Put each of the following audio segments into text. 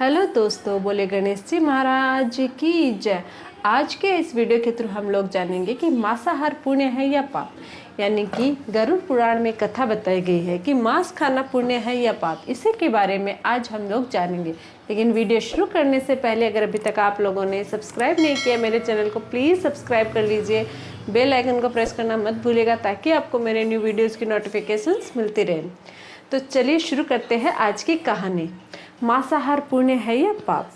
Hello दोस्तों, बोले गणेश जी महाराज की जय। आज के इस वीडियो के थ्रू हम लोग जानेंगे कि मांसाहार पुण्य है या पाप। यानी कि गरुड़ पुराण में कथा बताई गई है कि मांस खाना पुण्य है या पाप। इसी के बारे में आज हम लोग जानेंगे। लेकिन वीडियो शुरू करने से पहले अगर अभी तक आप लोगों ने सब्सक्राइब नहीं किया मेरे चैनल को, प्लीज़ सब्सक्राइब कर लीजिए। बेल आइकन को प्रेस करना मत भूलिएगा ताकि आपको मेरे न्यू वीडियोज़ की नोटिफिकेशंस मिलती रहे। तो चलिए शुरू करते हैं आज की कहानी। मांसाहार पुण्य है या पाप।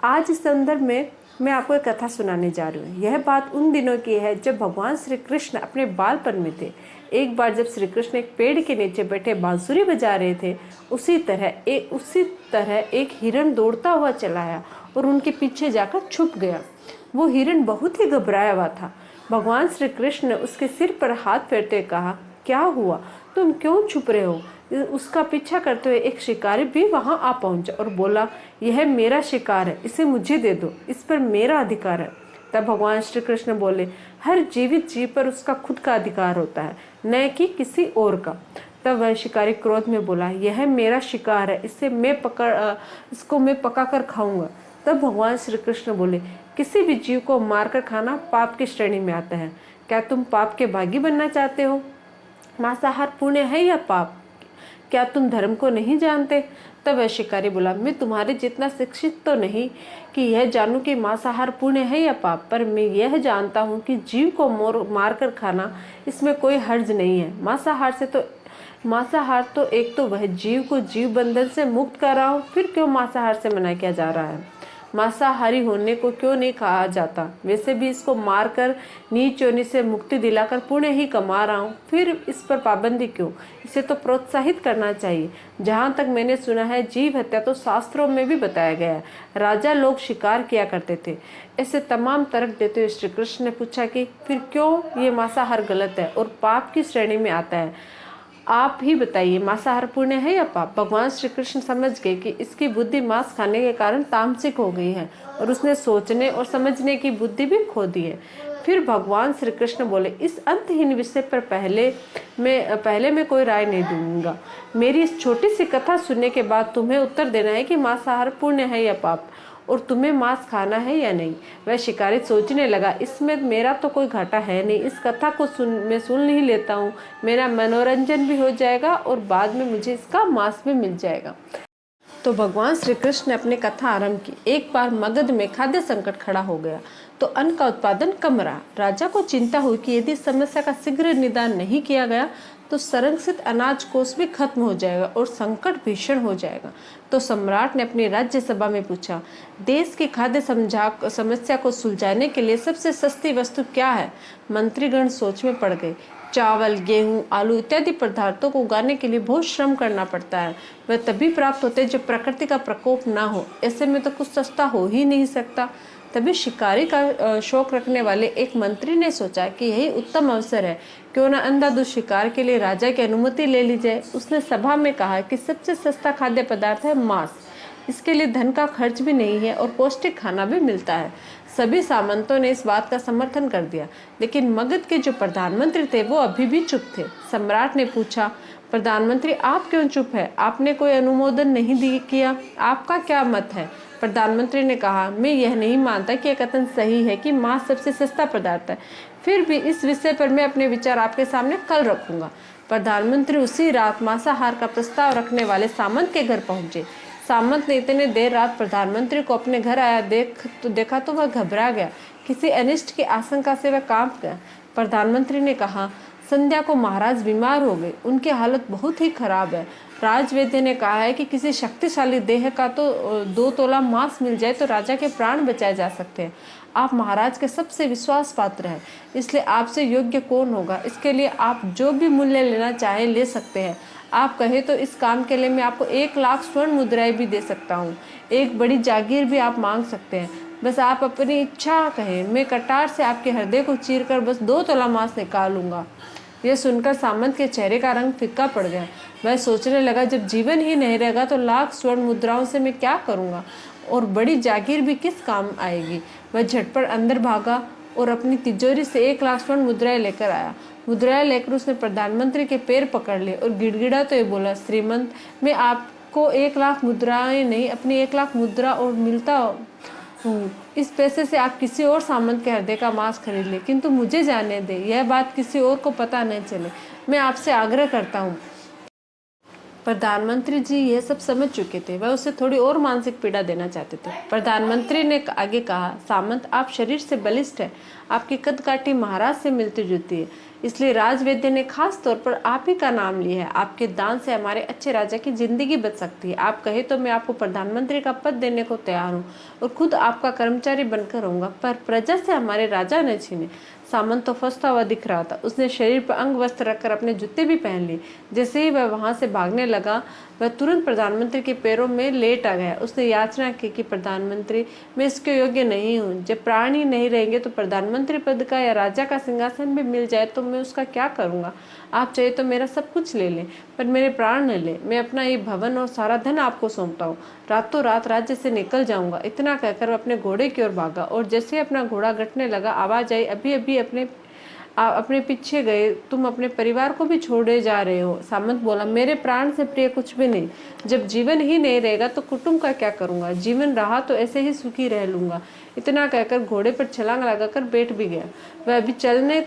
आज इस संदर्भ में मैं आपको एक कथा सुनाने जा रही हूँ। यह बात उन दिनों की है जब भगवान श्री कृष्ण अपने बालपन में थे। एक बार जब श्री कृष्ण एक पेड़ के नीचे बैठे बांसुरी बजा रहे थे, उसी तरह एक हिरण दौड़ता हुआ चला आया और उनके पीछे जाकर छुप गया। वो हिरण बहुत ही घबराया हुआ था। भगवान श्री कृष्ण ने उसके सिर पर हाथ फेरते कहा, क्या हुआ, तुम क्यों छुप रहे हो। उसका पीछा करते हुए एक शिकारी भी वहां आ पहुंचा और बोला, यह मेरा शिकार है, इसे मुझे दे दो, इस पर मेरा अधिकार है। तब भगवान श्री कृष्ण बोले, हर जीवित जीव पर उसका खुद का अधिकार होता है, न कि किसी और का। तब वह शिकारी क्रोध में बोला, यह मेरा शिकार है, इसको मैं पका कर खाऊंगा। तब भगवान श्री कृष्ण बोले, किसी भी जीव को मारकर खाना पाप की श्रेणी में आता है। क्या तुम पाप के भागी बनना चाहते हो। मांसाहार पुण्य है या पाप, क्या तुम धर्म को नहीं जानते। तब वह शिकारी बोला, मैं तुम्हारे जितना शिक्षित तो नहीं कि यह जानूं कि मांसाहार पुण्य है या पाप, पर मैं यह जानता हूं कि जीव को मार कर खाना इसमें कोई हर्ज नहीं है। मांसाहार तो एक तो वह जीव को जीव बंधन से मुक्त कर रहा हो, फिर क्यों मांसाहार से मना किया जा रहा है। मांसाहारी होने को क्यों नहीं कहा जाता। वैसे भी इसको मारकर नीच योनि से मुक्ति दिलाकर पुण्य ही कमा रहा हूँ, फिर इस पर पाबंदी क्यों। इसे तो प्रोत्साहित करना चाहिए। जहाँ तक मैंने सुना है, जीव हत्या तो शास्त्रों में भी बताया गया है। राजा लोग शिकार किया करते थे। ऐसे तमाम तर्क देते हुए श्री कृष्ण ने पूछा कि फिर क्यों ये मांसाहार गलत है और पाप की श्रेणी में आता है। आप ही बताइए, मांसाहार पुण्य है या पाप। भगवान श्री कृष्ण समझ गए कि इसकी बुद्धि मांस खाने के कारण तामसिक हो गई है और उसने सोचने और समझने की बुद्धि भी खो दी है। फिर भगवान श्री कृष्ण बोले, इस अंतहीन विषय पर पहले मैं कोई राय नहीं दूंगा। मेरी इस छोटी सी कथा सुनने के बाद तुम्हें उत्तर देना है कि मांसाहार पुण्य है या पाप और तुम्हें मांस खाना है या नहीं। वह शिकारी सोचने लगा, इसमें मेरा तो कोई घाटा है नहीं, इस कथा को मैं सुन ही लेता हूँ, मेरा मनोरंजन भी हो जाएगा और बाद में मुझे इसका मांस भी मिल जाएगा। तो भगवान श्री कृष्ण ने अपनी कथा आरंभ की। एक बार मगध में खाद्य संकट खड़ा हो गया तो अन्न का उत्पादन कम रहा। राजा को चिंता हुई कि यदि समस्या का शीघ्र निदान नहीं किया गया तो संरक्षित अनाज कोष भी खत्म हो जाएगा और संकट भीषण हो जाएगा। तो सम्राट ने अपनी राज्यसभा में पूछा, देश की खाद्य समस्या को सुलझाने के लिए सबसे सस्ती वस्तु क्या है। मंत्रीगण सोच में पड़ गए। चावल, गेहूं, आलू इत्यादि पदार्थों को उगाने के लिए बहुत श्रम करना पड़ता है। वह तभी प्राप्त होते जब प्रकृति का प्रकोप ना हो। ऐसे में तो कुछ सस्ता हो ही नहीं सकता। तभी शिकारी का शौक रखने वाले एक मंत्री ने सोचा कि यही उत्तम अवसर है, क्यों न अंधाधुंध शिकार के लिए राजा की अनुमति ले ली जाए। उसने सभा में कहा कि सबसे सस्ता खाद्य पदार्थ है मांस। इसके लिए धन का खर्च भी नहीं है और पौष्टिक खाना भी मिलता है। सभी सामंतों ने इस बात का समर्थन कर दिया, लेकिन मगध के जो प्रधानमंत्री थे वो अभी भी चुप थे। सम्राट ने पूछा, प्रधानमंत्री आप क्यों चुप है, आपने कोई अनुमोदन नहीं किया, आपका क्या मत है। प्रधानमंत्री ने कहा, मैं यह नहीं मानता कि यह कथन सही है कि मांस सबसे सस्ता पदार्थ है, फिर भी इस विषय पर मैं अपने विचार आपके सामने कल रखूंगा। प्रधानमंत्री उसी रात मांसाहार का प्रस्ताव रखने वाले सामंत के घर पहुंचे। सामंत ने इतने देर रात प्रधानमंत्री को अपने घर आया देखा तो वह घबरा गया। किसी अनिष्ट की आशंका से वह कांप गया। प्रधानमंत्री ने कहा, संध्या को महाराज बीमार हो गए, उनकी हालत बहुत ही खराब है। राजवैद्य ने कहा है कि किसी शक्तिशाली देह का तो 2 तोला मांस मिल जाए तो राजा के प्राण बचाए जा सकते हैं। आप महाराज के सबसे विश्वास पात्र हैं, इसलिए आपसे योग्य कौन होगा। इसके लिए आप जो भी मूल्य लेना चाहे ले सकते हैं। आप कहे तो इस काम के लिए मैं आपको 1 लाख स्वर्ण मुद्राएं भी दे सकता हूँ। एक बड़ी जागीर भी आप मांग सकते हैं। बस आप अपनी इच्छा कहें, मैं कटार से आपके हृदय को चीरकर बस 2 तोला मांस निकालूंगा। यह सुनकर सामंत के चेहरे का रंग फीका पड़ गया। वह सोचने लगा, जब जीवन ही नहीं रहेगा तो लाख स्वर्ण मुद्राओं से मैं क्या करूँगा और बड़ी जागीर भी किस काम आएगी। वह झटपट अंदर भागा और अपनी तिजोरी से 1 लाख स्वर्ण मुद्राएं लेकर आया। मुद्राएं लेकर उसने प्रधानमंत्री के पैर पकड़ लिए और गिड़गिड़ा तो ये बोला, श्रीमंत, मैं आप को 1,00,000 मुद्राएं नहीं, अपनी 1,00,000 मुद्रा और मिलता हूँ। इस पैसे से आप किसी और सामंत के हृदय का मांस खरीद ले, किंतु मुझे जाने दे, यह बात किसी और को पता नहीं चले। मैं आपसे आग्रह करता हूँ। प्रधानमंत्री जी यह सब समझ चुके थे, वह उसे थोड़ी और मानसिक पीड़ा देना चाहते थे। प्रधानमंत्री ने आगे कहा, सामंत, आप शरीर से बलिष्ठ है, आपकी कद काठी महाराज से मिलती जुलती है, इसलिए राजवैद्य ने खास तौर पर आप ही का नाम लिया है। आपके दान से हमारे अच्छे राजा की जिंदगी बच सकती है। आप कहे तो मैं आपको प्रधानमंत्री का पद देने को तैयार हूँ और खुद आपका कर्मचारी बनकर रहूंगा, पर प्रजा से हमारे राजा न छीने। सामंत तो फंसता हुआ दिख रहा था। उसने शरीर पर अंग वस्त्र रखकर अपने जूते भी पहन लिए। जैसे ही वह वहां से भागने लगा, वह तुरंत प्रधानमंत्री के पैरों में लेट आ गया। उसने याचना की कि प्रधानमंत्री, मैं इसके योग्य नहीं हूँ। जब प्राण ही नहीं रहेंगे तो प्रधानमंत्री पद का या राजा का सिंहासन भी मिल जाए तो मैं उसका क्या करूँगा। आप चाहे तो मेरा सब कुछ ले लें, पर मेरे प्राण न ले। मैं अपना ये भवन और सारा धन आपको सौंपता हूँ। रातों रात राज्य से निकल जाऊंगा। इतना कहकर अपने घोड़े की ओर भागा और जैसे अपना घोड़ा गटने लगा, आवाज आई, अभी अभी अपने पीछे गए, तुम अपने परिवार को भी छोड़े जा रहे हो। सामंत बोला, मेरे प्राण से प्रिय कुछ भी नहीं। जब जीवन ही नहीं रहेगा तो कुटुंब का क्या करूंगा। जीवन रहा तो ऐसे ही सुखी रह लूंगा। इतना कहकर घोड़े पर छलांग लगाकर बैठ भी गया। वह अभी चलने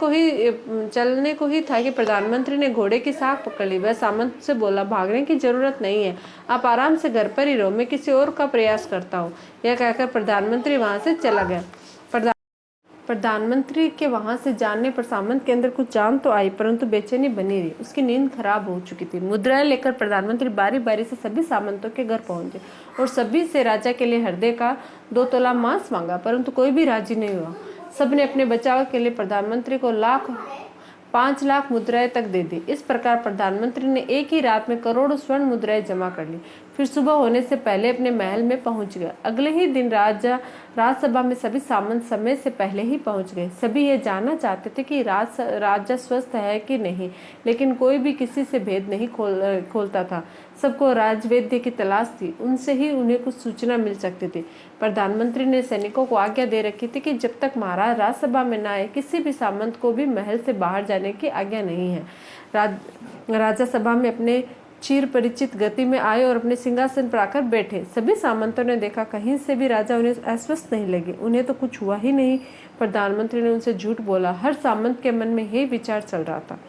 को ही था कि प्रधानमंत्री ने घोड़े की साख पकड़ ली। वह सामंत से बोला, भागने की जरूरत नहीं है, आप आराम से घर पर ही रहो, मैं किसी और का प्रयास करता हूँ। यह कहकर प्रधानमंत्री वहां से चला गया। प्रधानमंत्री के वहां से जाने पर सामंत के अंदर कुछ जान तो आई, परंतु बेचैनी बनी रही। उसकी नींद खराब हो चुकी थी। मुद्राएं लेकर प्रधानमंत्री बारी बारी से सभी सामंतों के घर पहुंचे और सभी से राजा के लिए हृदय का 2 तोला मांस मांगा, परंतु कोई भी राजी नहीं हुआ। सबने अपने बचाव के लिए प्रधानमंत्री को 5 लाख मुद्राएं तक दे दी। इस प्रकार प्रधानमंत्री ने एक ही रात में करोड़ों स्वर्ण मुद्राएं जमा कर ली। फिर सुबह होने से पहले अपने महल में पहुंच गया। अगले ही दिन राजसभा में सभी सामंत समय से पहले ही पहुंच गए। सभी ये जानना चाहते थे कि राजा स्वस्थ है कि नहीं, लेकिन कोई भी किसी से भेद नहीं खोलता था। सबको राजवैद्य की तलाश थी, उनसे ही उन्हें कुछ सूचना मिल सकती थी। प्रधानमंत्री ने सैनिकों को आज्ञा दे रखी थी कि जब तक महाराज राजसभा में न आए, किसी भी सामंत को भी महल से बाहर जाने की आज्ञा नहीं है। राजा सभा में अपने चिर परिचित गति में आए और अपने सिंहासन पर आकर बैठे। सभी सामंतों ने देखा, कहीं से भी राजा उन्हें अस्वस्थ नहीं लगे। उन्हें तो कुछ हुआ ही नहीं। प्रधानमंत्री ने उनसे झूठ बोला। हर सामंत के मन में यही विचार चल रहा था,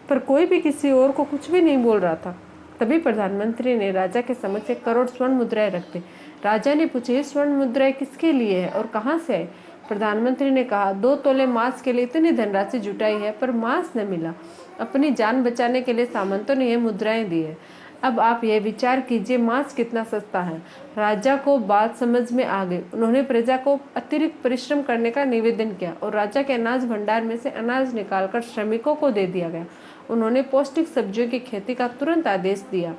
पर कोई भी किसी और को कुछ भी नहीं बोल रहा था। तभी प्रधानमंत्री ने राजा के समक्ष 1 करोड़ स्वर्ण मुद्राएं रख दी। राजा ने पूछा, ये स्वर्ण मुद्राएं किसके लिए है और कहाँ से आई? प्रधानमंत्री ने कहा, 2 तोले मांस के लिए इतनी धनराशि जुटाई है, पर मांस न मिला। अपनी जान बचाने के लिए सामंतों ने यह मुद्राएं दी है। अब आप यह विचार कीजिए, मांस कितना सस्ता है। राजा को बात समझ में आ गई। उन्होंने प्रजा को अतिरिक्त परिश्रम करने का निवेदन किया और राजा के अनाज भंडार में से अनाज निकालकर श्रमिकों को दे दिया गया। उन्होंने पौष्टिक सब्जियों की खेती का तुरंत आदेश दिया।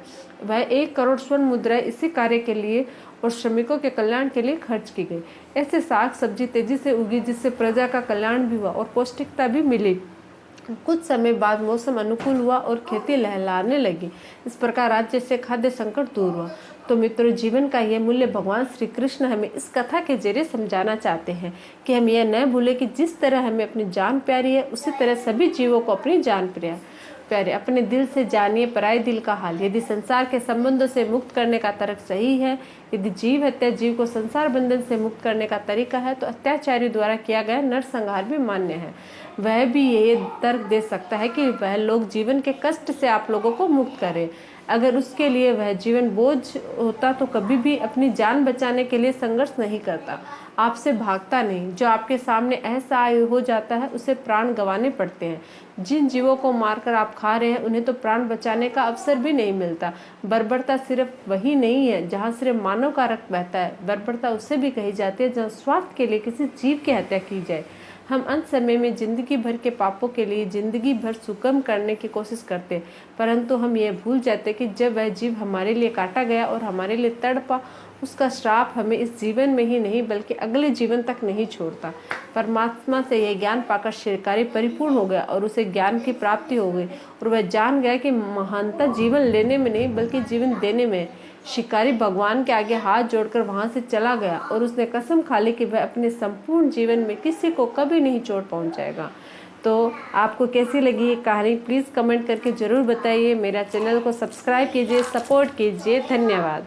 वह 1 करोड़ स्वर्ण मुद्राएं इसी कार्य के लिए और श्रमिकों के कल्याण के लिए खर्च की गई। ऐसे साग सब्जी तेजी से उगी, जिससे प्रजा का कल्याण भी हुआ और पौष्टिकता भी मिली। कुछ समय बाद मौसम अनुकूल हुआ और खेती लहलाने लगी। इस प्रकार राज्य से खाद्य संकट दूर हुआ। तो मित्रों, जीवन का यह मूल्य भगवान श्री कृष्ण हमें इस कथा के जरिए समझाना चाहते हैं कि हम यह न भूलें कि जिस तरह हमें अपनी जान प्यारी है, उसी तरह सभी जीवों को अपनी जान प्यारे। अपने दिल से जानिए पराये दिल का हाल। यदि संसार के संबंधों से मुक्त करने का तर्क सही है, यदि जीव हत्या जीव को संसार बंधन से मुक्त करने का तरीका है, तो अत्याचारी द्वारा किया गया नरसंहार भी मान्य है। वह भी ये तर्क दे सकता है कि वह लोग जीवन के कष्ट से आप लोगों को मुक्त करे। अगर उसके लिए वह जीवन बोझ होता तो कभी भी अपनी जान बचाने के लिए संघर्ष नहीं करता, आपसे भागता नहीं। जो आपके सामने असहाय हो जाता है, उसे प्राण गंवाने पड़ते हैं। जिन जीवों को मारकर आप खा रहे हैं, उन्हें तो प्राण बचाने का अवसर भी नहीं मिलता। बर्बरता सिर्फ वही नहीं है जहाँ सिर्फ मानव का रक्त बहता है। बर्बरता उसे भी कही जाती है जहाँ स्वार्थ के लिए किसी जीव की हत्या की जाए। हम अंत समय में जिंदगी भर के पापों के लिए जिंदगी भर सुकम करने की कोशिश करते, परंतु हम ये भूल जाते कि जब वह जीव हमारे लिए काटा गया और हमारे लिए तड़पा, उसका श्राप हमें इस जीवन में ही नहीं बल्कि अगले जीवन तक नहीं छोड़ता। परमात्मा से यह ज्ञान पाकर शिकारी परिपूर्ण हो गया और उसे ज्ञान की प्राप्ति हो गई और वह जान गया कि महानता जीवन लेने में नहीं बल्कि जीवन देने में। शिकारी भगवान के आगे हाथ जोड़कर वहां से चला गया और उसने कसम खा ली कि वह अपने संपूर्ण जीवन में किसी को कभी नहीं चोट पहुंचाएगा। तो तो आपको कैसी लगी ये कहानी प्लीज़ कमेंट करके ज़रूर बताइए। मेरा चैनल को सब्सक्राइब कीजिए, सपोर्ट कीजिए। धन्यवाद।